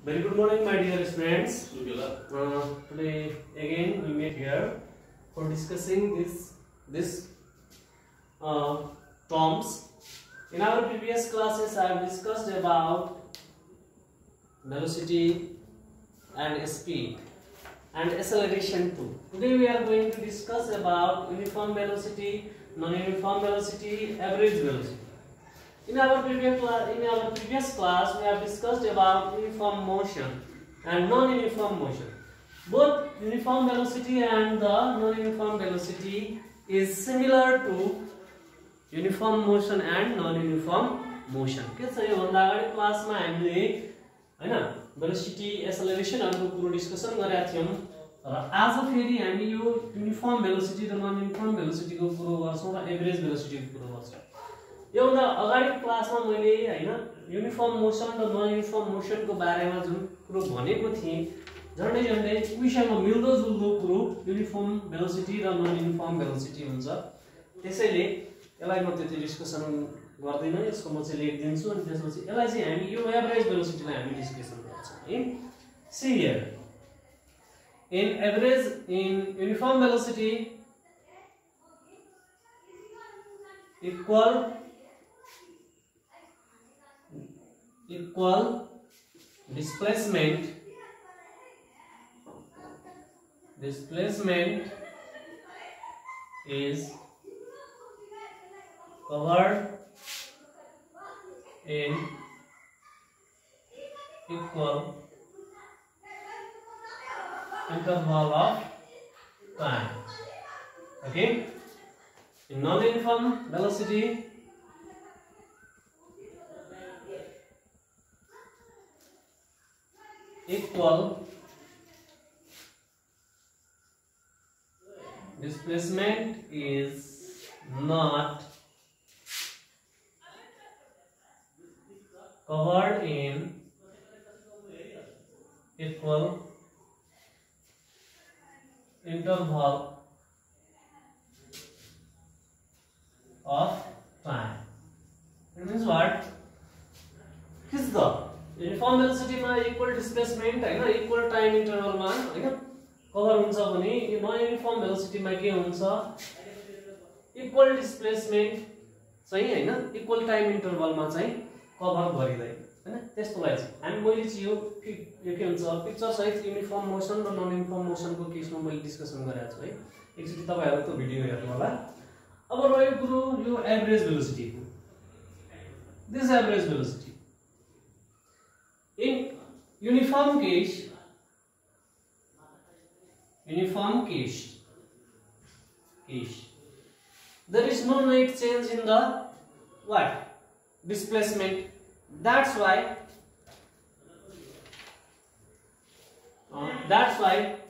Very good morning, my dear friends. Today again we meet here for discussing this terms. In our previous classes, I have discussed about velocity and speed and acceleration too. Today we are going to discuss about uniform velocity, non-uniform velocity, average velocity. In our previous class, we have discussed about uniform motion and non-uniform motion. Both uniform velocity and the non-uniform velocity is similar to uniform motion and non-uniform motion. के छ यो भन्दा अगाडि क्लासमा हामीले हैन velocity acceleration हरुको कुरा discussion गरेका थियौं र आज फेरि हामी यो uniform velocity र non-uniform velocity को कुरा गर्छौं र average velocity को कुरा गर्छौं. यो भन्दा अगाडि क्लासमा मैले हैन युनिफर्म मोसन र नन युनिफर्म मोसन को बारेमा जुन कुरो भनेको थिएँ झन्डै झन्डै विषयमा मिल्दो जुल्दो कुरो युनिफर्म भेलोसिटी र नन युनिफर्म भेलोसिटी हुन्छ. त्यसैले यसलाई म त्यति डिस्कसन गर्दैन, यसको म चाहिँ लेखिदिन्छु अनि त्यसपछि यसलाई चाहिँ हामी यो एभरेज भेलोसिटीलाई हामी डिस्कसन गर्छौं है. See here in uniform velocity equal displacement is covered in equal interval of time. Okay, in non-uniform velocity equal displacement is not covered in equal interval of time. It means what? Is the uniform velocity मा equal displacement हैन equal time interval मा हैन cover हुन्छ भने यो none uniform velocity मा के हुन्छ equal displacement चाहिँ हैन equal time interval मा चाहिँ कभर गरिदैन हैन. त्यसकोलाई चाहिँ हामी मैले चाहिँ यो के हुन्छ पिक्चर सहित युनिफर्म मोसन र नन युनिफर्म मोसन को केसमा मैले डिस्कसन गरेको छु है. एकचोटी तपाईहरु त्यो भिडियो हेर्नु होला. अब रह्यो कुरो यो एभरेज भेलोसिटी को. This average velocity in uniform case there is no net change in the what displacement. That's why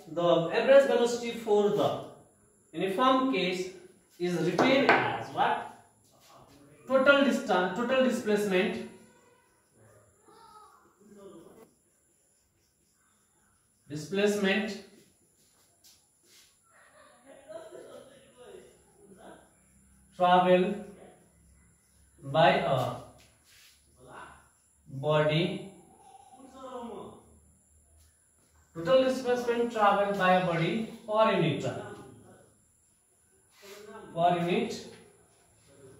the average velocity for the uniform case is written as what? Total displacement travel by a body, total displacement traveled by a body per unit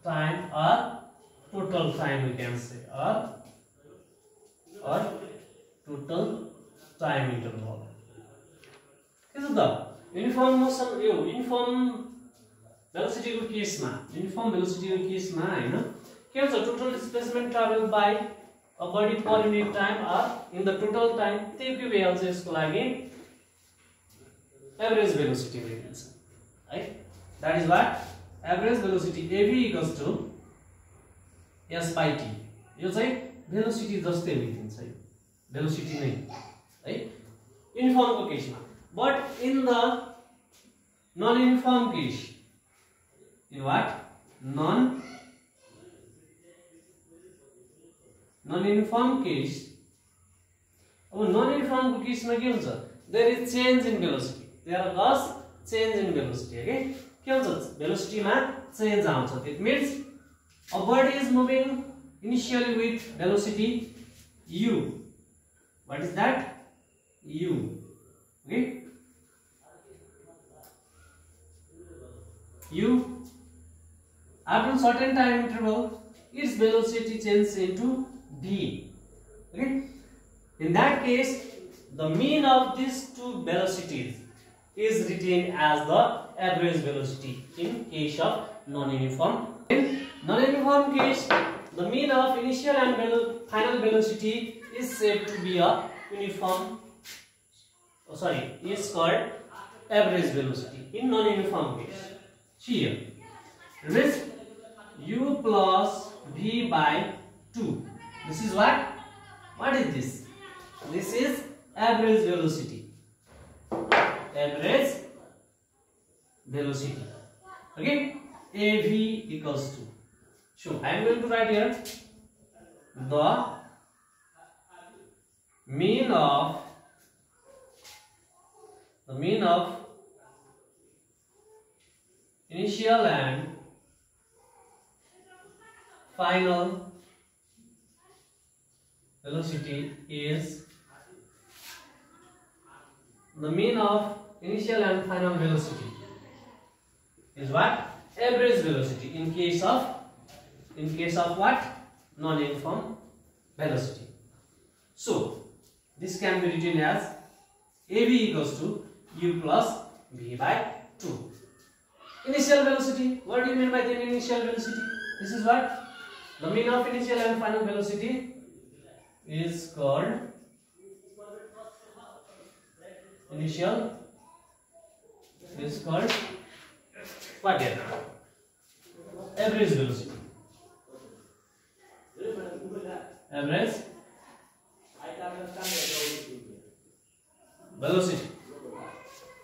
time or total time we can say or total time interval. This is the uniform motion uniform velocity को केसमा uniform velocity को केसमा हैन के हुन्छ total displacement traveled by a body per unit time or in the total time त्यही के भइहाल्छ यसको लागि average velocity भइहाल्छ है. That is what average velocity AB equals to S by T. यो चाहिँ velocity जस्तै लेखिन्छ है, velocity नै है युनिफर्म को केसमा. But in the non-uniform case, in what non-uniform case, अब non-uniform को केसमा के हुन्छ there is change in velocity, there was change in velocity. Okay, के हुन्छ velocity मा change आउँछ. It means a body is moving initially with velocity u What is that? U. Okay. U. After certain time interval, its velocity changes into v. Okay. In that case, the mean of these two velocities is retained as the average velocity in case of non-uniform. In non-uniform case, the mean of initial and final velocity is said to be a uniform. Is called average velocity in non-uniform case. Here, risk u plus v by 2. This is what? What is this? This is average velocity. Average velocity. Okay? AV equals to. So I am going to write here the mean of initial and final velocity is the mean of initial and final velocity is what? Average velocity in case of what? Non-uniform velocity. So this can be written as AV equals to U plus V by 2. Initial velocity. What do you mean by the initial velocity? This is what? The mean of initial and final velocity is called initial is called what here? Average velocity. Average velocity.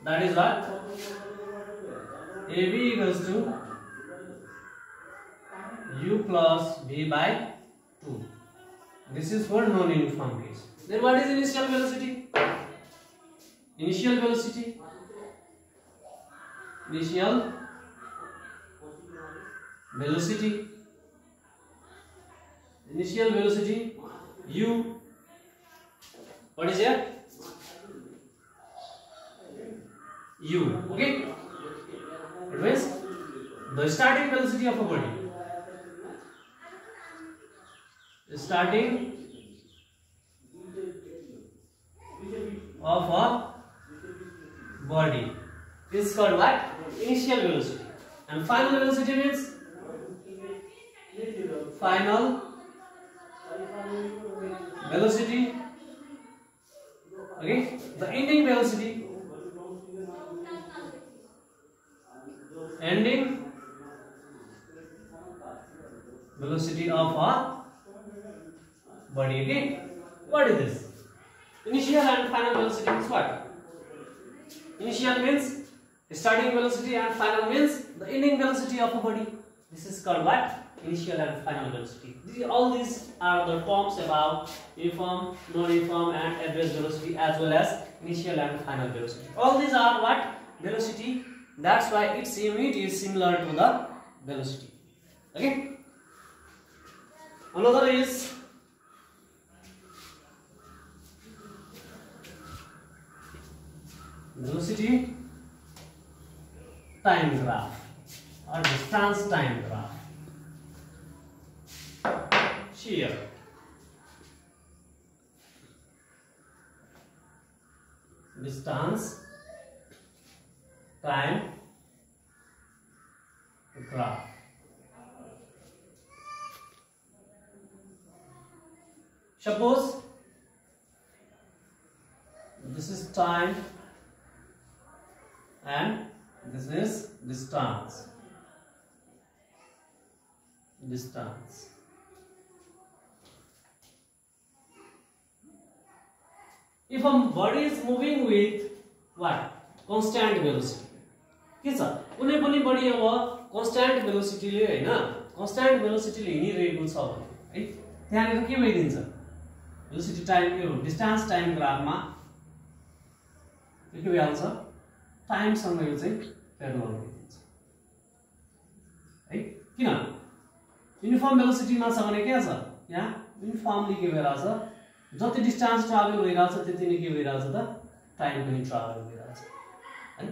That is what? AB equals to U plus V by 2. This is for non-uniform case. Then what is initial velocity? Initial velocity. Initial velocity. Initial velocity U. What is here? U. Okay. It means the starting velocity of a body. The starting of a body is called what? Initial velocity. And final velocity means final velocity. Okay, the ending velocity. Ending velocity of a body. Okay, what is this? Initial and final velocity means what? Initial means starting velocity and final means the ending velocity of a body. This is called what? Initial and final velocity. All these are the terms about uniform, non-uniform and average velocity as well as initial and final velocity. All these are what? Velocity. That's why its unit is similar to the velocity. Okay. Another is velocity time graph or distance time graph. Here distance time graph. Suppose this is time and this is distance. If a body is moving with what? Constant velocity. के छ कुनै पनि बडी अब constant velocity ले हैन constant velocity ले हिँडिरहेको छ भने है त्यहाँनेर के भइदिन्छ भेलोसिटी टाइम यो डिस्टेन्स टाइम ग्राफमा के भइहाल्छ टाइम सँग यो चाहिँ प्यारलल भइदिन्छ है किन युनिफर्म भेलोसिटी मा छ भने के छ यहाँ युनिफर्मली के भइराछ जति डिस्टेंस ट्राभल भइराछ त्यति नै के भइराछ त टाइम पनि ट्राभल भइराछ हैन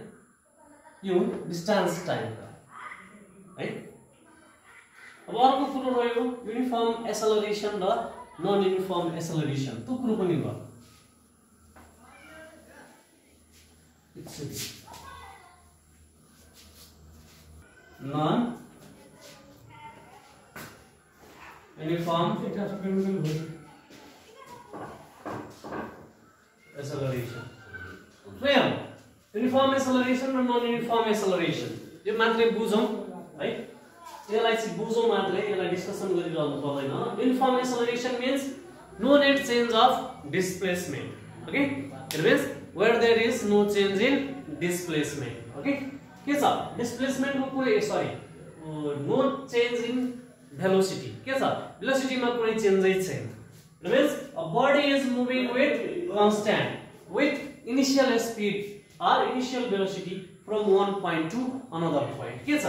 यो डिस्टेंस टाइम है। अब अर्को कुरो रह्यो युनिफर्म एक्सेलरेसन र नन युनिफर्म एक्सेलरेसन। त्यो कुरो पनि भयो। Non uniform acceleration। स्वयं uniform acceleration र non uniform acceleration यो मात्रै बुझौं है। यसलाई चाहिँ बुझौं मात्रै, यसलाई डिस्कसन गरिरहनु पर्दैन। uniform acceleration means no net change of displacement, okay? It means where there is no change in displacement, okay? के छ displacement को कुनै no change in velocity के छ velocity मा कुनै चेन्जै छैन। It means a body is moving with constant with initial speed or initial velocity from one point to another point के छ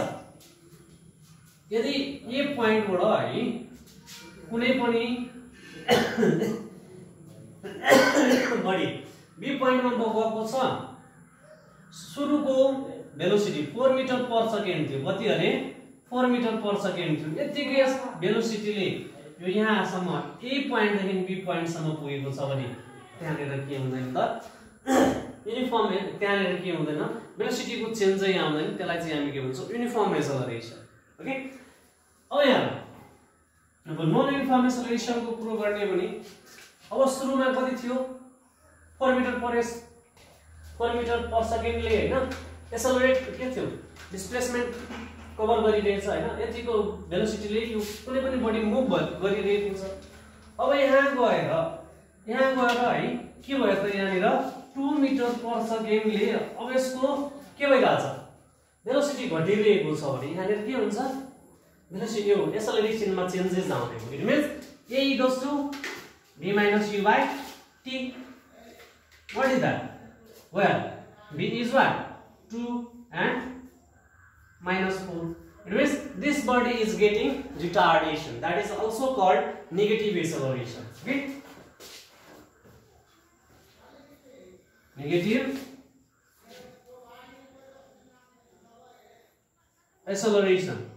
यदि ए पॉइंट बाट है कुनै पनि बडी बी पॉइंट मा गएको छ सुरुको velocity 4 मिटर पर सेकेन्ड थियो। कति अरे 4 मिटर पर सेकेन्ड थियो। यतिकै velocity ले यो यहाँसम्म ए पॉइन्ट देखि बी पॉइन्ट सम्म पुगेको छ भने त्यहाँनेर के हुँदैन त युनिफर्म त्यहाँनेर के हुँदैन velocity को चेन्जै आउँदैन। त्यसलाई चाहिँ हामी के भन्छौं युनिफर्म एक्सेलरेसन, ओके? अब यहाँ अब नन युनिफर्म एक्सेलरेसन को कुरो गर्ने भने अब सुरुमा कति थियो 4 मिटर पर सेकेन्ड ले हैन एक्सेलरेट के थियो डिस्प्लेसमेन्ट कभर गरिरहेछ हैन यतिको velocity ले यो कुनै पनि बडी मुभ गरिरहेको छ। अब यहाँ गएर है के भयो त यहाँनिर 2 मिटर पर सेकेन्ड ले अब यसको के भइराछ velocity घटिरहेको छ भने यहाँनिर के हुन्छ velocity यो एक्सेलरेसन मा चेन्जेस आउने हो। It means a equals to v minus u by t। What is that? Well, v is what 2 and minus 4. It means this body is getting retardation. That is also called negative acceleration. Okay? Negative acceleration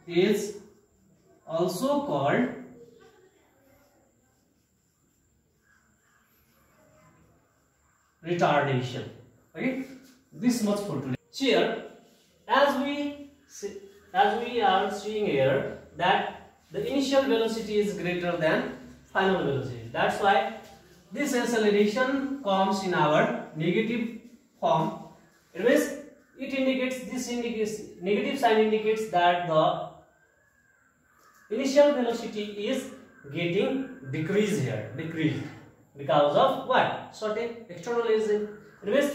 is also called retardation. Okay? This much for today. Here, as we are seeing here that the initial velocity is greater than final velocity. That's why this acceleration comes in our negative form. It means negative sign indicates that the initial velocity is getting decreased here, because of what? Certain external agent. It means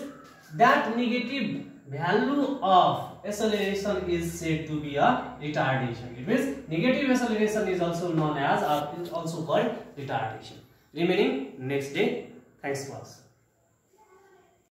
that negative value of acceleration is said to be a retardation. It means negative acceleration is also known as or is also called retardation. Remaining next day. Thanks class.